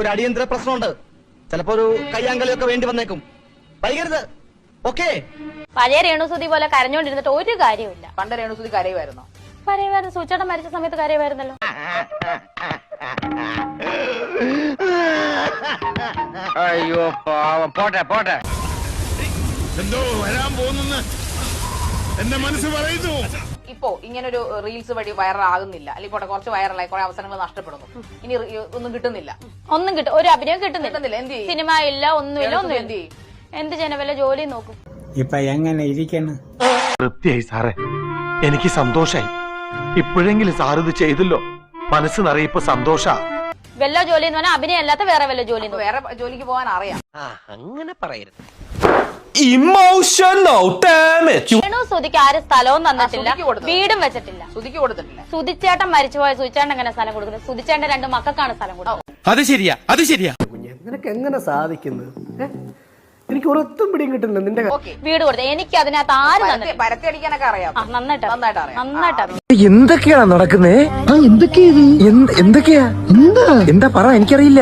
ഒരു അടിയന്തര പ്രശ്നമുണ്ട്. ചിലപ്പോ ഒരു കയ്യാങ്കളിയൊക്കെ വേണ്ടി വന്നേക്കും. വൈകരുത്. ഓക്കേ. പഴയ രേണുസുതി പോലെ കരഞ്ഞോണ്ടിരുന്നിട്ട് ഒരു കാര്യമില്ല. പണ്ട് രേണുസുതി കരയുമായിരുന്നോ? കരയുമായിരുന്നു. സൂചേട്ടൻ മരിച്ച സമയത്ത് കരയുമായിരുന്നല്ലോ. അയ്യോ പാവം. പോട്ടെ പോട്ടെ. എന്തോ വരാൻ പോകുന്നെന്ന് എന്റെ മനസ്സ് പറയുന്നു. ഇപ്പോ ഇങ്ങനൊരു റീൽസ് വഴി വൈറലാകുന്നില്ല, അല്ലെങ്കിൽ കുറച്ച് വൈറലായി കുറെ അവസരങ്ങൾ നഷ്ടപ്പെടുന്നു. ഇനി ഒന്നും കിട്ടുന്നില്ല. ഒന്നും കിട്ടും, ഒരു അഭിനയം കിട്ടുന്നില്ല. എന്ത് ചെയ്യും? സിനിമ ഇല്ല, ഒന്നുമില്ല. ഒന്നും എന്ത് ചെയ്യും? എന്ത് ചെയ്യണം? വല്ല ജോലി നോക്കും. ഇപ്പൊ എങ്ങനെ ഇരിക്കണം? തൃപ്തിയായി സാറേ, എനിക്ക് സന്തോഷായി. ഇപ്പോഴെങ്കിലും സാർ ഇത് ചെയ്തല്ലോ, മനസ്സ് നിറയെ ഇപ്പൊ സന്തോഷ. വല്ല ജോലി എന്ന് പറഞ്ഞാൽ അഭിനയം അല്ലാത്ത വേറെ വല്ല ജോലി. വേറെ ജോലിക്ക് പോകാൻ അറിയാം. അങ്ങനെ പറയരുത്. രേണുസുതിക്ക് ആരും സ്ഥലവും തന്നിട്ടില്ല, വീടും വെച്ചിട്ടില്ല. സുധിക്ക് കൊടുത്തിട്ടില്ല. സുധിച്ചേട്ടൻ മരിച്ചുപോയ സുധിച്ചേട്ടൻ എങ്ങനെ സ്ഥലം കൊടുക്കുന്നത്? സുധിച്ചേട്ടൻ 2 മക്കൾക്കാണ് സ്ഥലം കൊടുക്കുന്നത്. അത് ശരിയാ, അത് ശരിയാ. നിനക്ക് എങ്ങനെ സാധിക്കുന്നത്? എനിക്ക് ഒരൊത്തും പിടിയും കിട്ടുന്നില്ല നിന്റെ. വീട് കൊടുത്തത് എനിക്ക് അതിനകത്ത് ആരും തന്നില്ല. പരത്തി അടിക്കാനൊക്കെ അറിയാം. നന്നായിട്ട് അറിയാം. എന്തൊക്കെയാണ് നടക്കുന്നേ? എന്തൊക്കെയാ എന്താ പറ, എനിക്കറിയില്ല.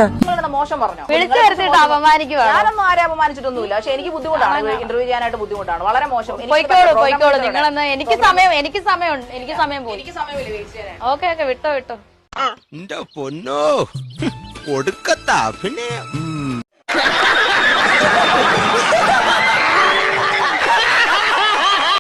മോശം പറഞ്ഞോ? വിളിച്ചു വരുത്തിട്ട് അപമാനിക്കുവാണ്. ഞാനൊന്നും ആരെ അപമാനിച്ചിട്ടൊന്നുമില്ല. പക്ഷെ എനിക്ക് ബുദ്ധിമുട്ടാണ്, ഇന്റർവ്യൂ ചെയ്യാനായിട്ട് ബുദ്ധിമുട്ടാണ്. വളരെ മോശം. പോയിക്കോളൂ നിങ്ങളെന്ന്. എനിക്ക് സമയമുണ്ട്. എനിക്ക് സമയം പോയി. എനിക്ക് സമയമില്ല വെയിറ്റ് ചെയ്യാൻ. ഓക്കെ വിട്ടോ. എന്റെ പൊന്നോ, കൊടുക്കത്താ പിന്നെ